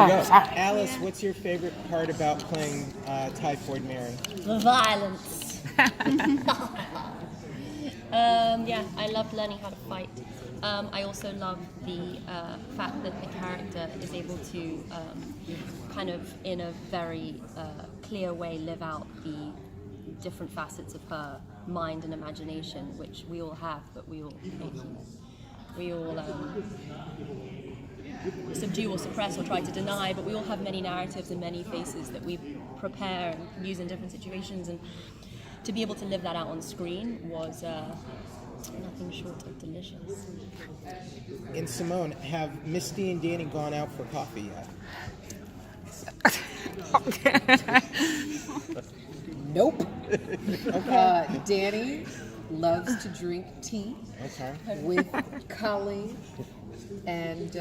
we go. Sorry. Alice, what's your favorite part about playing Typhoid Mary? The violence. Yeah, I love learning how to fight. I also love the fact that the character is able to kind of, in a very clear way, live out the different facets of her mind and imagination, which we all have, but we all subdue or suppress or try to deny, but we all have many narratives and many faces that we prepare and use in different situations, and to be able to live that out on screen was nothing short of delicious. And Simone, have Misty and Danny gone out for coffee yet? Nope. Danny loves to drink tea with Colleen, and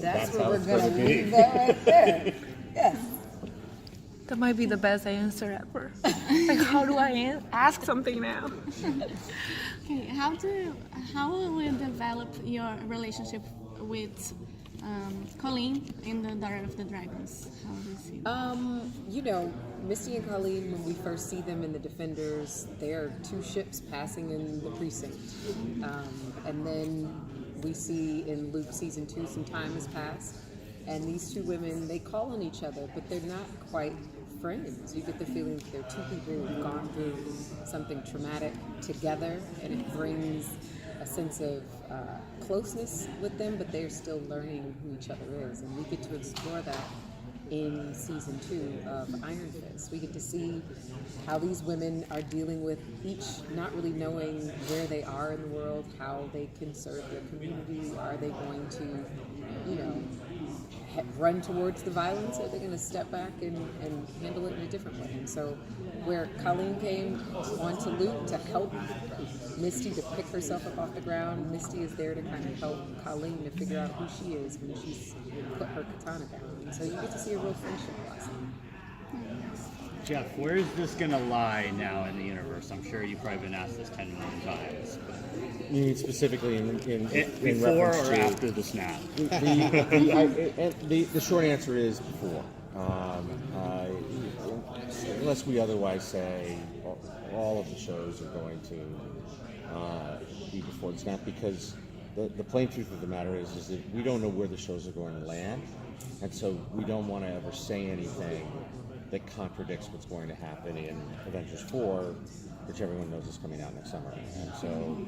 that's where we're going to leave that right there. Yes. That might be the best answer ever. Like, how do I ask something now? Okay, how will you develop your relationship with Colleen in the Daughter of the Dragons? How do you see that? You know, Misty and Colleen, when we first see them in the Defenders, they're two ships passing in the precinct. And then we see in Luke season 2, some time has passed, and these two women, they call on each other, but they're not quite friends. You get the feeling that they're two people who've gone through something traumatic together, and it brings a sense of closeness with them, but they're still learning who each other is, and we get to explore that in season 2 of Iron Fist. We get to see how these women are dealing with each not really knowing where they are in the world, how they can serve their community. Are they going to, you know, run towards the violence, or are they going to step back and handle it in a different way? And so where Colleen came onto Luke to help Misty to pick herself up off the ground, Misty is there to kind of help Colleen to figure out who she is when she's put her katana down. And so you get to see a real friendship blossom. Jeph, where is this going to lie now in the universe? I'm sure you've probably been asked this 10 million times. You mean specifically in before reference or to after the snap? The short answer is before. Unless we otherwise say all of the shows are going to be before the snap, because the plain truth of the matter is that we don't know where the shows are going to land, and so we don't want to ever say anything that contradicts what's going to happen in Avengers 4, which everyone knows is coming out next summer. And so,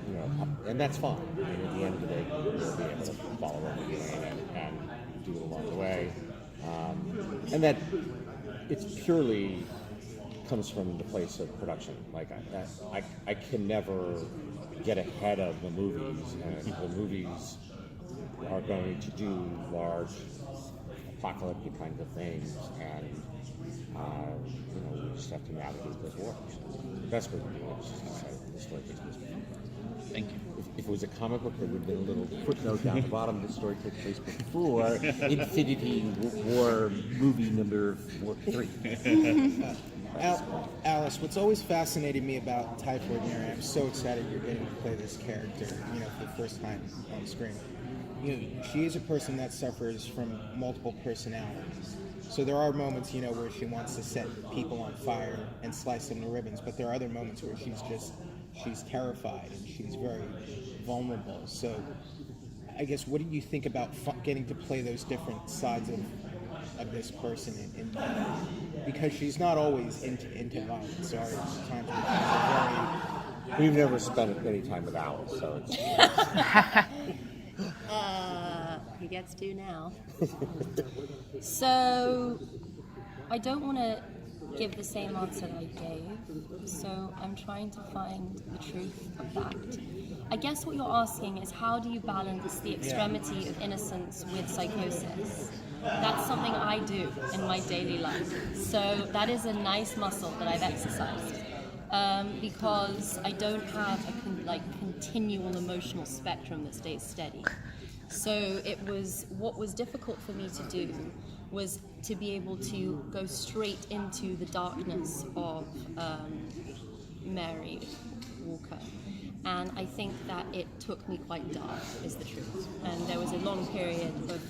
you know, and that's fine. I mean, at the end of the day, we'll be able to follow what we're doing and do it along the way. And that it's purely comes from the place of production. Like, I can never get ahead of the movies, and the movies are going to do large apocalyptic kinds of things, and you know, we just have to navigate those waters. The best way to do it is just to say the story takes place before. Thank you. If it was a comic book, there would have been a little footnote down the bottom. The story takes place before Infinity War movie number 3. Alice, what's always fascinated me about Typhoid Mary, I'm so excited you're getting to play this character, you know, for the first time on screen. You know, she is a person that suffers from multiple personalities. So there are moments, you know, where she wants to set people on fire and slice them to ribbons, but there are other moments where she's terrified and she's very vulnerable. So I guess, what do you think about getting to play those different sides of this person? Because she's not always into violence. There are times where she's very... We've never spent any time with Alice, so it's... He gets to now. So I don't want to give the same answer that I gave, so I'm trying to find the truth of that. I guess what you're asking is, how do you balance the extremity of innocence with psychosis? That's something I do in my daily life. So that is a nice muscle that I've exercised. Because I don't have a continual emotional spectrum that stays steady. So what was difficult for me to do was to be able to go straight into the darkness of Mary Walker, And I think that it took me quite dark, is the truth. And there was a long period of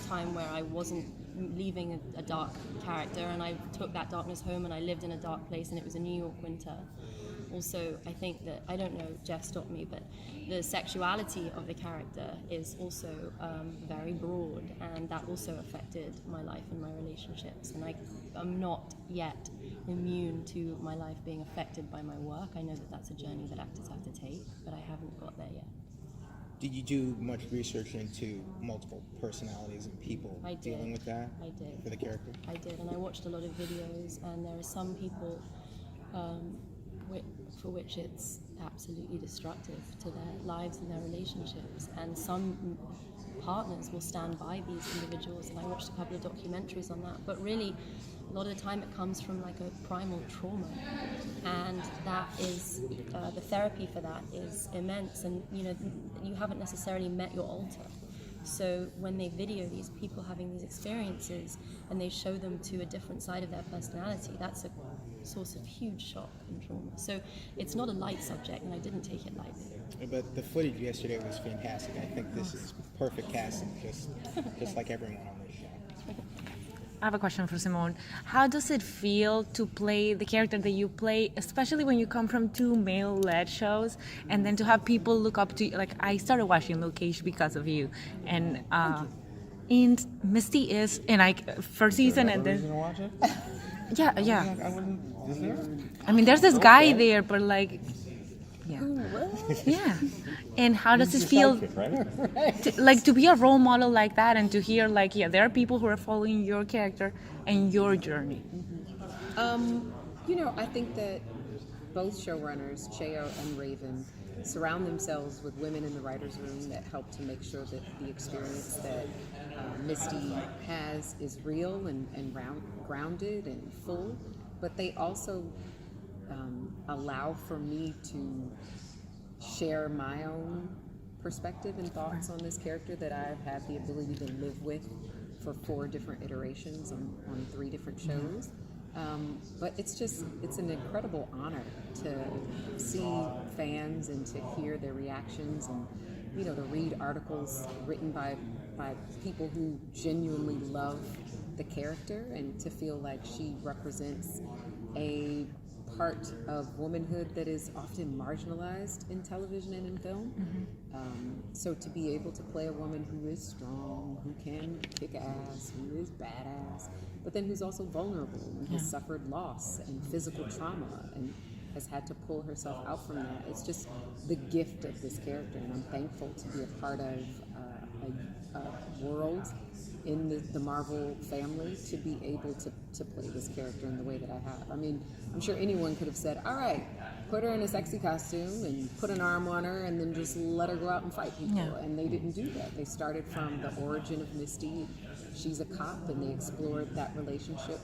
time where I wasn't leaving a dark character, and I took that darkness home and I lived in a dark place, and it was a New York winter. Also, I think that, I don't know, Jeph stopped me, but the sexuality of the character is also very broad, and that also affected my life and my relationships. And I'm not yet immune to my life being affected by my work. I know that that's a journey that actors have to take, but I haven't got there yet. Did you do much research into multiple personalities and people dealing with that? I did. For the character? I did, and I watched a lot of videos, and there are some people for which it's absolutely destructive to their lives and their relationships, and some partners will stand by these individuals, and I watched a couple of documentaries on that. But really, a lot of the time it comes from like a primal trauma, and that is the therapy for that is immense. And you haven't necessarily met your alter, so when they video these people having these experiences and they show them to a different side of their personality, that's a source of huge shock and trauma. So it's not a light subject, and I didn't take it lightly. But the footage yesterday was fantastic. I think this is perfect casting, just like everyone on this show. I have a question for Simone. How does it feel to play the character that you play, especially when you come from two male-led shows, and then to have people look up to you? Like, I started watching Luke Cage because of you, and Misty is in first season, and then To watch it? yeah. I wouldn't. Is there? I mean, there's this guy there, but like, yeah, yeah. And how does it feel, to be a role model like that, and to hear like, yeah, there are people who are following your character and your journey? I think that both showrunners, Cheo and Raven, surround themselves with women in the writer's room that help to make sure that the experience that Misty has is real and grounded and full, but they also allow for me to share my own perspective and thoughts on this character that I've had the ability to live with for 4 different iterations on 3 different shows. But it's an incredible honor to see fans and to hear their reactions, and to read articles written by people who genuinely love the character, and to feel like she represents a part of womanhood that is often marginalized in television and in film. So to be able to play a woman who is strong, who can kick ass, who is badass, but then who's also vulnerable and has suffered loss and physical trauma and has had to pull herself out from that. It's just the gift of this character, and I'm thankful to be a part of a world in the Marvel family to be able to play this character in the way that I have. I mean, I'm sure anyone could have said, all right, put her in a sexy costume and put an arm on her and then just let her go out and fight people. Yeah. And they didn't do that. They started from the origin of Misty. She's a cop, and they explored that relationship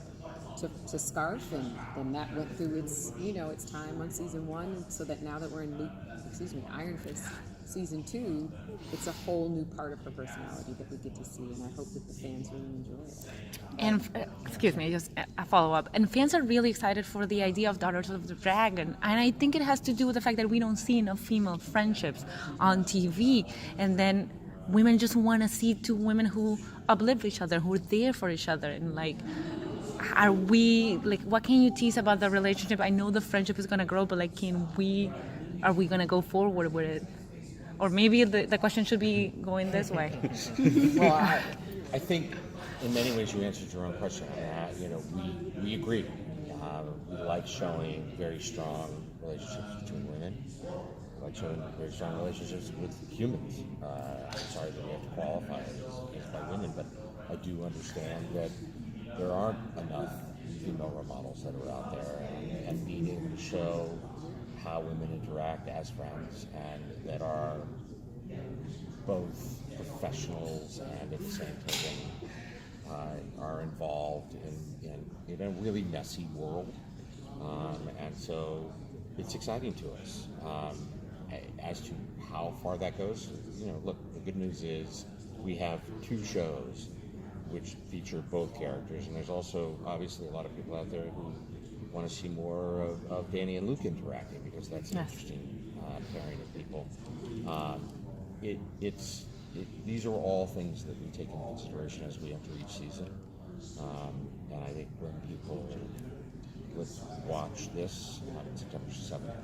to Scarf, and then that went through its time on season 1, so that now that we're in Iron Fist season 2, it's a whole new part of her personality that we get to see, and I hope that the fans really enjoy it. And excuse me, just a follow-up. And fans are really excited for the idea of Daughters of the Dragon, and I think it has to do with the fact that we don't see enough female friendships on TV, and then women just want to see 2 women who uplift each other, who are there for each other, and like, are we, like, what can you tease about the relationship? I know the friendship is going to grow, but like, are we going to go forward with it? Or maybe the question should be going this way. Well, I think in many ways you answered your own question on that. We agree. We like showing very strong relationships between women. We like showing very strong relationships with humans. I'm sorry that we have to qualify it as by women, but I do understand that there aren't enough female role models that are out there, and being able to show how women interact as friends and that are both professionals and at the same time are involved in a really messy world, and so it's exciting to us. As to how far that goes, look, the good news is we have 2 shows which feature both characters, and there's also obviously a lot of people out there who want to see more of Danny and Luke interacting, because that's an interesting pairing of people. These are all things that we take into consideration as we enter each season. And I think when people would watch this on September 7th,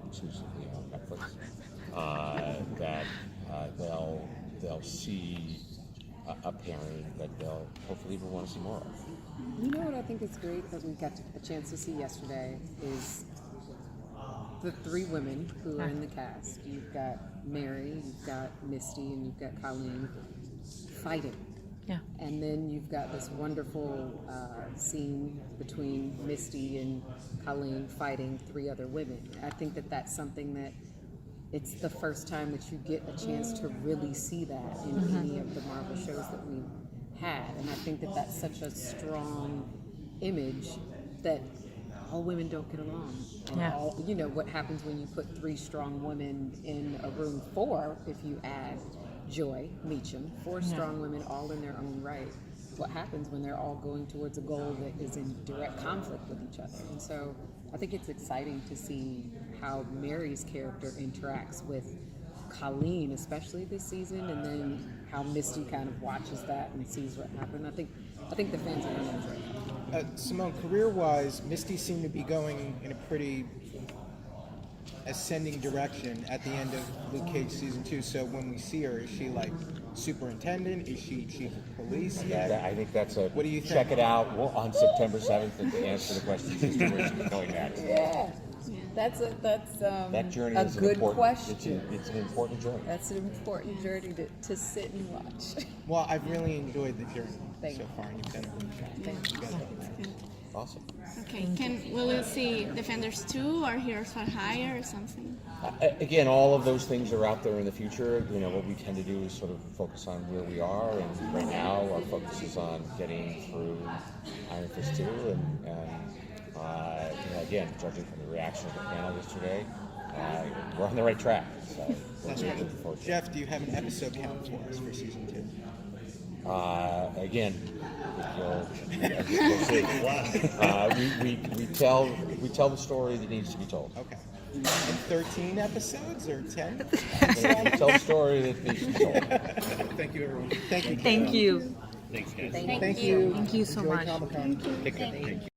exclusively on Netflix, that they'll see a pairing that they'll hopefully even want to see more of. You know what I think is great that we got a chance to see yesterday is the three women who are in the cast. You've got Mary, you've got Misty, and you've got Colleen fighting. Yeah. And then you've got this wonderful scene between Misty and Colleen fighting three other women. I think that that's something that it's the first time that you get a chance to really see that in any of the Marvel shows that we've had. And I think that that's such a strong image that all women don't get along. And Yeah. all, you know, what happens when you put three strong women in a room, four if you add Joy Meacham, four strong women all in their own right. What happens when they're all going towards a goal that is in direct conflict with each other? And so I think it's exciting to see how Mary's character interacts with Colleen, especially this season, and then how Misty kind of watches that and sees what happened. I think the fans are going to enjoy it. Simone, career-wise, Misty seemed to be going in a pretty ascending direction at the end of Luke Cage season 2. So when we see her, is she like superintendent? Is she chief of police? I think that's a. What do you think? Check it out on September 7th and answer the questions as to where she's going next. Yeah, that's That journey a is an good important, question. It's an important journey. That's an important journey to sit and watch. Well, I've really enjoyed the journey Thank so you. far, and you've done a good job. Thank you. guys have done Awesome. Okay, will you see Defenders 2 or Heroes for Hire or something? Again, all of those things are out there in the future. You know, what we tend to do is sort of focus on where we are, and right now our focus is on getting through Iron Fist 2, and you know, again, judging from the reaction of the panel yesterday, we're on the right track. So That's we're right. looking forward to it. Jeff, do you have an episode count for us for season 2? Again, you'll see. We tell the story that needs to be told. Okay. And 13 episodes or 10? We tell the story that needs to be told. Thank you, everyone. Thank you. Thank you. Thanks, guys. Thank you. Thank you so Enjoy much. Comic-Con. Take care. Thank you.